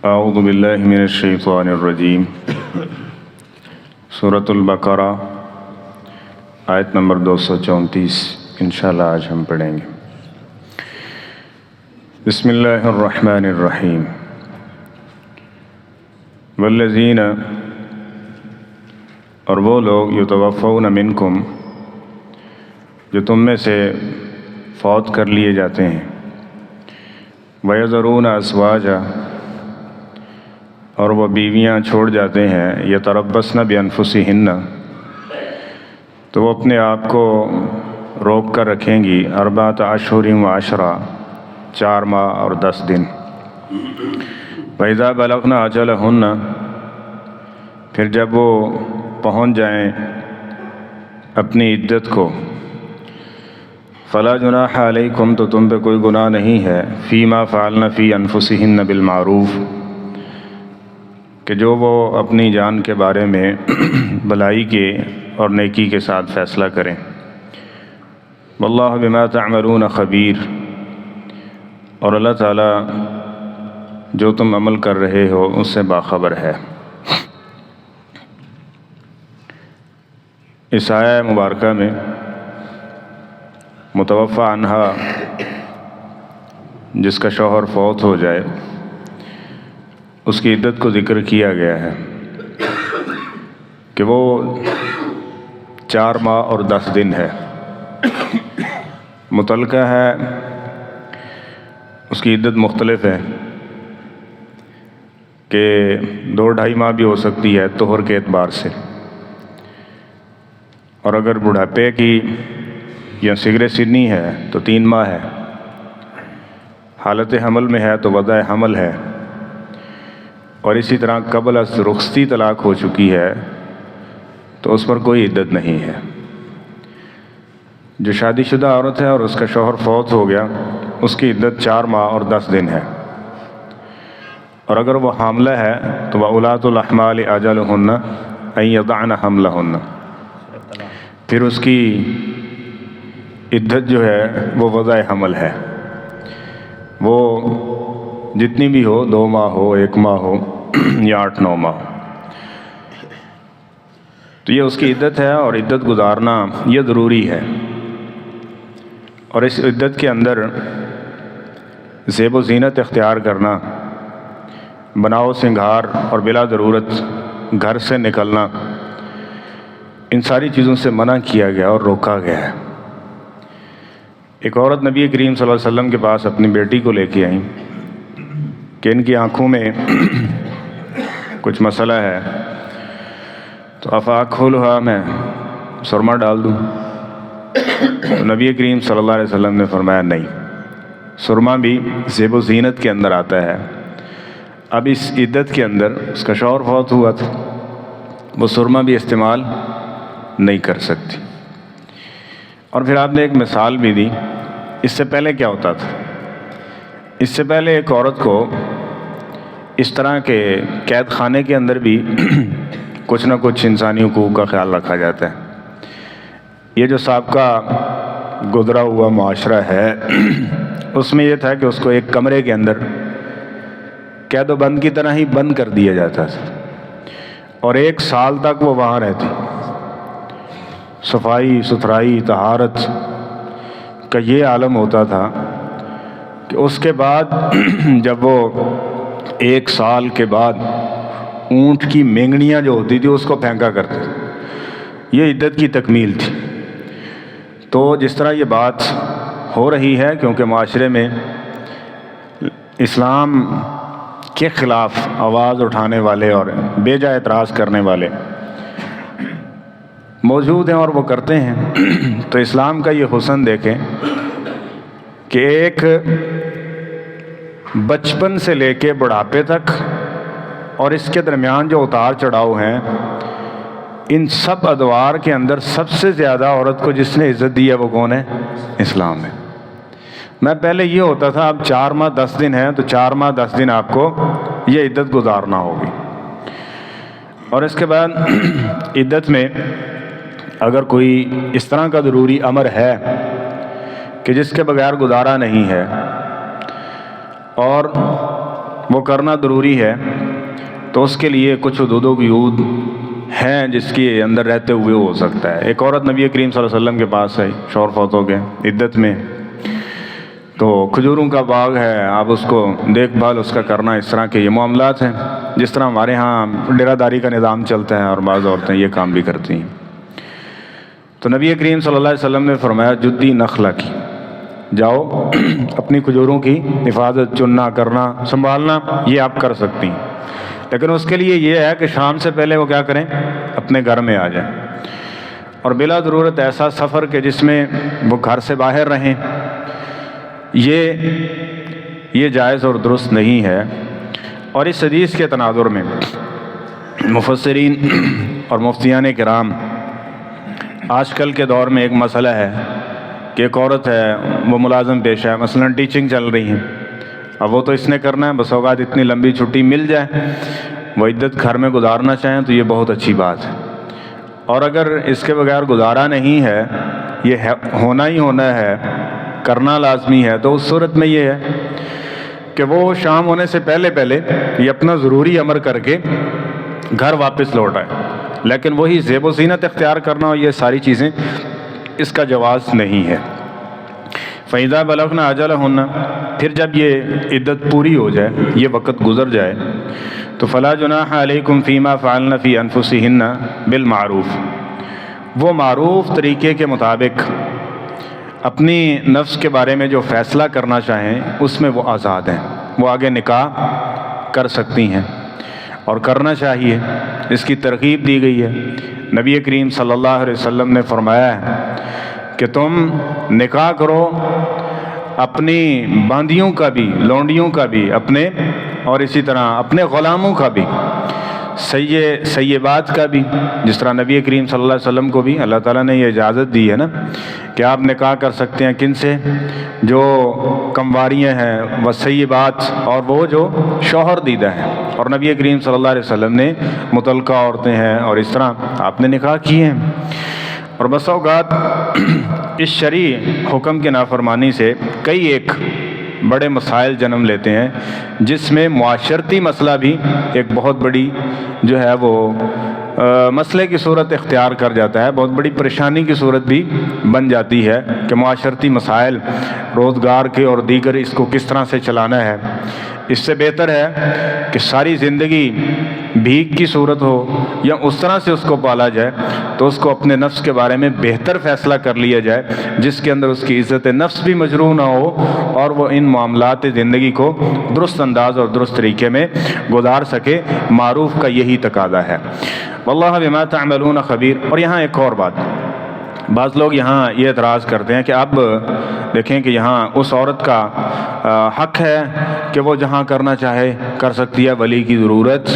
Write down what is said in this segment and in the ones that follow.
اعوذ باللہ من الشیطان الرجیم۔ سورۃ البقرہ آیت نمبر 234 انشاءاللہ آج ہم پڑھیں گے۔ بسم اللہ الرحمن الرحیم۔ والذین، اور وہ لوگ یتوفون منکم، جو تم میں سے فوت کر لیے جاتے ہیں، وَيَذَرُونَ أَزْوَاجًا، اور وہ بیویاں چھوڑ جاتے ہیں، یتربصن بِأَنفُسِهِنَّ، تو وہ اپنے آپ کو روک کر رکھیں گی، 4 اشہر و 10، 4 ماہ اور 10 دن۔ وَإِذَا بَلَغْنَ أَجَلَهُنَّ، پھر جب وہ پہنچ جائیں اپنی عدت کو، فَلَا جُنَاحَ عَلَيْكُمْ، تو تم پہ کوئی گناہ نہیں ہے، فِيمَا فَعَلْنَ فِي أَنفُسِهِنَّ بِالْمَعْرُوفِ، کہ جو وہ اپنی جان کے بارے میں بھلائی کے اور نیکی کے ساتھ فیصلہ کریں۔ وَاللَّهُ بِمَا تَعْمَلُونَ خَبِيرٌ، اور اللہ تعالیٰ جو تم عمل کر رہے ہو اس سے باخبر ہے۔ اس آیہ مبارکہ میں متوفی عنہا، جس کا شوہر فوت ہو جائے، اس کی عدت کو ذکر کیا گیا ہے کہ وہ 4 ماہ اور 10 دن ہے۔ مطلقہ ہے، اس کی عدت مختلف ہے کہ 2-2.5 ماہ بھی ہو سکتی ہے طہر کے اعتبار سے، اور اگر بڑھاپے کی یا صغر سنی ہے تو 3 ماہ ہے، حالت حمل میں ہے تو وضع حمل ہے، اور اسی طرح قبل از رخصتی طلاق ہو چکی ہے تو اس پر کوئی عدت نہیں ہے۔ جو شادی شدہ عورت ہے اور اس کا شوہر فوت ہو گیا، اس کی عدت 4 ماہ اور 10 دن ہے، اور اگر وہ حاملہ ہے تو وَأُولَاتُ الْأَحْمَالِ أَجَلُهُنَّ أَن يَضَعْنَ حَمْلَهُنَّ، پھر اس کی عدت جو ہے وہ وضع حمل ہے، وہ جتنی بھی ہو، 2 ماہ ہو، 1 ماہ ہو یا 8-9 ماہ ہو، تو یہ اس کی عدت ہے، اور عدت گزارنا یہ ضروری ہے۔ اور اس عدت کے اندر زیب و زینت اختیار کرنا، بناؤ سنگھار اور بلا ضرورت گھر سے نکلنا، ان ساری چیزوں سے منع کیا گیا اور روکا گیا ہے۔ ایک عورت نبی کریم صلی اللہ علیہ وسلم کے پاس اپنی بیٹی کو لے کے آئیں کہ ان کی آنکھوں میں کچھ مسئلہ ہے، تو افاکھلھا، میں سرما ڈال دوں؟ تو نبی کریم صلی اللہ علیہ وسلم نے فرمایا نہیں، سرما بھی زیب و زینت کے اندر آتا ہے۔ اب اس عدت کے اندر اس کا شوہر فوت ہوا تھا، وہ سرما بھی استعمال نہیں کر سکتی۔ اور پھر آپ نے ایک مثال بھی دی، اس سے پہلے کیا ہوتا تھا؟ اس سے پہلے ایک عورت کو اس طرح کے قید خانے کے اندر بھی کچھ نہ کچھ انسانی حقوق کا خیال رکھا جاتا ہے۔ یہ جو سابقہ گزرا ہوا معاشرہ ہے، اس میں یہ تھا کہ اس کو ایک کمرے کے اندر قید و بند کی طرح ہی بند کر دیا جاتا تھا، اور 1 سال تک وہ وہاں رہتی۔ صفائی ستھرائی طہارت کا یہ عالم ہوتا تھا کہ اس کے بعد جب وہ 1 سال کے بعد اونٹ کی مینگنیاں جو ہوتی تھی اس کو پھینکا کرتے تھے، یہ عدت کی تکمیل تھی۔ تو جس طرح یہ بات ہو رہی ہے، کیونکہ معاشرے میں اسلام کے خلاف آواز اٹھانے والے اور بے جا اعتراض کرنے والے موجود ہیں اور وہ کرتے ہیں، تو اسلام کا یہ حسن دیکھیں کہ ایک بچپن سے لے کے بڑھاپے تک اور اس کے درمیان جو اتار چڑھاؤ ہیں، ان سب ادوار کے اندر سب سے زیادہ عورت کو جس نے عزت دی ہے وہ کون ہے؟ اسلام ہے۔ میں پہلے یہ ہوتا تھا، اب 4 ماہ 10 دن ہیں تو 4 ماہ 10 دن آپ کو یہ عدت گزارنا ہوگی، اور اس کے بعد عدت میں اگر کوئی اس طرح کا ضروری امر ہے کہ جس کے بغیر گزارا نہیں ہے، اور وہ کرنا ضروری ہے، تو اس کے لیے کچھ حدود و قیود ہیں جس کے اندر رہتے ہوئے ہو سکتا ہے۔ ایک عورت نبی کریم صلی اللہ علیہ وسلم کے پاس آئی، شوہر فوت ہو گئے عدت میں، تو کھجوروں کا باغ ہے، آپ اس کو دیکھ بھال اس کا کرنا، اس طرح کے یہ معاملات ہیں جس طرح ہمارے ہاں ڈیرہ داری کا نظام چلتا ہے اور بعض عورتیں یہ کام بھی کرتی ہیں۔ تو نبی کریم صلی اللہ علیہ وسلم نے فرمایا جدی نخلہ کی، جاؤ اپنی کھجوروں کی حفاظت، چننا، کرنا، سنبھالنا یہ آپ کر سکتی ہیں، لیکن اس کے لیے یہ ہے کہ شام سے پہلے وہ کیا کریں، اپنے گھر میں آ جائیں، اور بلا ضرورت ایسا سفر کہ جس میں وہ گھر سے باہر رہیں، یہ جائز اور درست نہیں ہے۔ اور اس حدیث کے تناظر میں مفسرین اور مفتیان کرام آج کل کے دور میں ایک مسئلہ ہے کہ ایک عورت ہے، وہ ملازم پیشہ ہے، مثلا ٹیچنگ چل رہی ہے، اب وہ تو اس نے کرنا ہے، بس اوقات اتنی لمبی چھٹی مل جائے وہ عدت گھر میں گزارنا چاہیں تو یہ بہت اچھی بات ہے، اور اگر اس کے بغیر گزارا نہیں ہے، یہ ہونا ہی ہونا ہے، کرنا لازمی ہے، تو اس صورت میں یہ ہے کہ وہ شام ہونے سے پہلے یہ اپنا ضروری امر کر کے گھر واپس لوٹ آئے، لیکن وہی زیب و زینت اختیار کرنا اور یہ ساری چیزیں اس کا جواز نہیں ہے۔ فَإِذَا بَلَغْنَ أَجَلَهُنَّ، پھر جب یہ عدت پوری ہو جائے، یہ وقت گزر جائے، تو فَلَا جُنَاحَ عَلَيْكُمْ فِي مَا فَعَلْنَ فِي أَنفُسِهِنَّ بِالْمَعْرُوفِ، وہ معروف طریقے کے مطابق اپنی نفس کے بارے میں جو فیصلہ کرنا چاہیں اس میں وہ آزاد ہیں، وہ آگے نکاح کر سکتی ہیں اور کرنا چاہیے، اس کی ترغیب دی گئی ہے۔ نبی کریم صلی اللہ علیہ وسلم نے فرمایا ہے کہ تم نکاح کرو، اپنی باندیوں کا بھی، لونڈیوں کا بھی، اپنے اور اسی طرح اپنے غلاموں کا بھی، سیبات کا بھی، جس طرح نبی کریم صلی اللہ علیہ وسلم کو بھی اللہ تعالیٰ نے یہ اجازت دی ہے نا کہ آپ نکاح کر سکتے ہیں، کن سے؟ جو کمواریاں ہیں، وسیبات، اور وہ جو شوہر دیدہ ہیں، اور نبی کریم صلی اللہ علیہ وسلم نے متعلقہ عورتیں ہیں اور اس طرح آپ نے نکاح کیے ہیں۔ اور بس اوقات اس شرعی حکم کے نافرمانی سے کئی ایک بڑے مسائل جنم لیتے ہیں، جس میں معاشرتی مسئلہ بھی ایک بہت بڑی جو ہے وہ مسئلے کی صورت اختیار کر جاتا ہے، بہت بڑی پریشانی کی صورت بھی بن جاتی ہے کہ معاشرتی مسائل، روزگار کے اور دیگر اس کو کس طرح سے چلانا ہے۔ اس سے بہتر ہے کہ ساری زندگی بھیک کی صورت ہو یا اس طرح سے اس کو پالا جائے تو اس کو اپنے نفس کے بارے میں بہتر فیصلہ کر لیا جائے، جس کے اندر اس کی عزت نفس بھی مجروح نہ ہو اور وہ ان معاملات زندگی کو درست انداز اور درست طریقے میں گزار سکے۔ معروف کا یہی تقاضا ہے۔ واللہ بما تعملون خبیر۔ اور یہاں ایک اور بات، بعض لوگ یہاں یہ اعتراض کرتے ہیں کہ اب دیکھیں کہ یہاں اس عورت کا حق ہے کہ وہ جہاں کرنا چاہے کر سکتی ہے، ولی کی ضرورت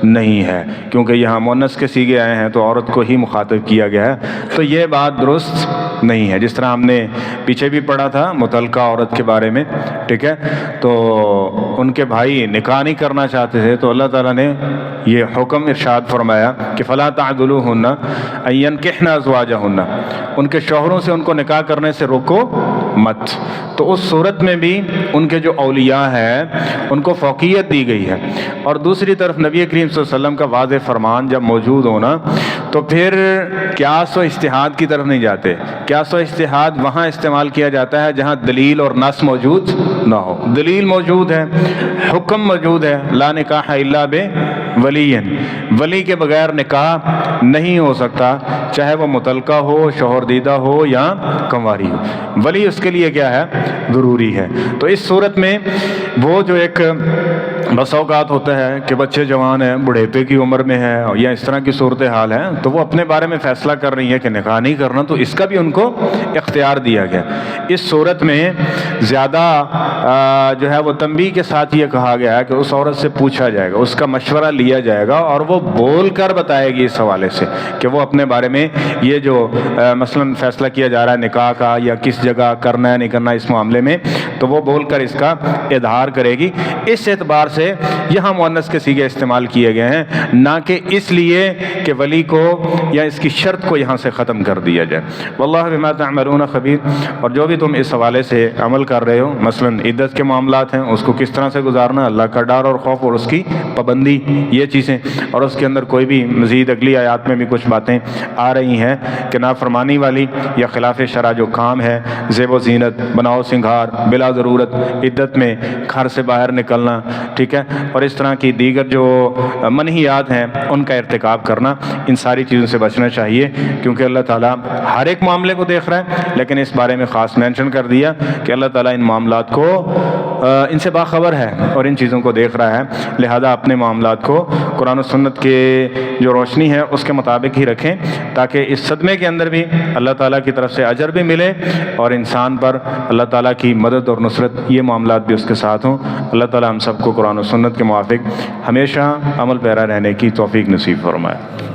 نہیں ہے، کیونکہ یہاں مؤنث کے صیغے آئے ہیں تو عورت کو ہی مخاطب کیا گیا ہے۔ تو یہ بات درست نہیں ہے، جس طرح ہم نے پیچھے بھی پڑھا تھا متعلقہ عورت کے بارے میں، ٹھیک ہے، تو ان کے بھائی نکاح نہیں کرنا چاہتے تھے تو اللہ تعالیٰ نے یہ حکم ارشاد فرمایا کہ فَلَا تَعْضُلُوهُنَّ أَن يَنكِحْنَ أَزْوَاجَهُنَّ، ان کے شوہروں سے ان کو نکاح کرنے سے روکو مت۔ تو اس صورت میں بھی ان کے جو اولیاء ہیں ان کو فوقیت دی گئی ہے، اور دوسری طرف نبی کریم صلی اللہ علیہ وسلم کا واضح فرمان جب موجود ہونا تو پھر قیاس و اجتہاد کی طرف نہیں جاتے۔ قیاس و اجتہاد وہاں استعمال کیا جاتا ہے جہاں دلیل اور نص موجود نہ ہو۔ دلیل موجود ہے، حکم موجود ہے، لا نکاح الا بولی، ولی کے بغیر نکاح نہیں ہو سکتا، چاہے وہ متعلقہ ہو، شوہر دیدہ ہو یا کنواری ہو، ولی اس کے لیے کیا ہے؟ ضروری ہے۔ تو اس صورت میں وہ جو ایک بس اوقات ہوتا ہے کہ بچے جوان ہیں، بڑھیپے کی عمر میں ہے یا اس طرح کی صورتحال ہے تو وہ اپنے بارے میں فیصلہ کر رہی ہے کہ نکاح نہیں کرنا، تو اس کا بھی ان کو اختیار دیا گیا۔ اس صورت میں زیادہ جو ہے وہ تنبیہ کے ساتھ یہ کہا گیا ہے کہ اس عورت سے پوچھا جائے گا، اس کا مشورہ لیا جائے گا اور وہ بول کر بتائے گی اس حوالے سے کہ وہ اپنے بارے میں یہ جو مثلا فیصلہ کیا جا رہا ہے نکاح کا یا کس جگہ کرنا ہے نہیں کرنا اس معاملے میں، تو وہ بول کر اس کا اظہار کرے گی۔ اس اعتبار سے سے یہاں مؤنث کے صیغے استعمال کیے گئے ہیں، نہ کہ اس لیے کہ ولی کو یا اس کی شرط کو یہاں سے ختم کر دیا جائے۔ واللہ بما تعملون خبیر۔ اور جو بھی تم اس حوالے سے عمل کر رہے ہو، مثلا عدت کے معاملات ہیں، اس کو کس طرح سے گزارنا، اللہ کا ڈر اور خوف اور اس کی پابندی، یہ چیزیں، اور اس کے اندر کوئی بھی مزید اگلی آیات میں بھی کچھ باتیں آ رہی ہیں کہ نافرمانی والی یا خلاف شرع جو کام ہے، زیب و زینت، بناؤ سنگھار، بلا ضرورت عدت میں گھر سے باہر نکلنا، ٹھیک ہے، اور اس طرح کی دیگر جو منہیات ہیں ان کا ارتکاب کرنا، ان ساری چیزوں سے بچنا چاہیے، کیونکہ اللہ تعالیٰ ہر ایک معاملے کو دیکھ رہا ہے، لیکن اس بارے میں خاص مینشن کر دیا کہ اللہ تعالیٰ ان معاملات کو ان سے باخبر ہے اور ان چیزوں کو دیکھ رہا ہے، لہذا اپنے معاملات کو قرآن و سنت کے جو روشنی ہے اس کے مطابق ہی رکھیں، تاکہ اس صدمے کے اندر بھی اللہ تعالیٰ کی طرف سے اجر بھی ملے اور انسان پر اللہ تعالیٰ کی مدد اور نصرت، یہ معاملات بھی اس کے ساتھ ہوں۔ اللہ تعالیٰ ہم سب کو قرآن و سنت کے موافق ہمیشہ عمل پیرا رہنے کی توفیق نصیب فرمائے۔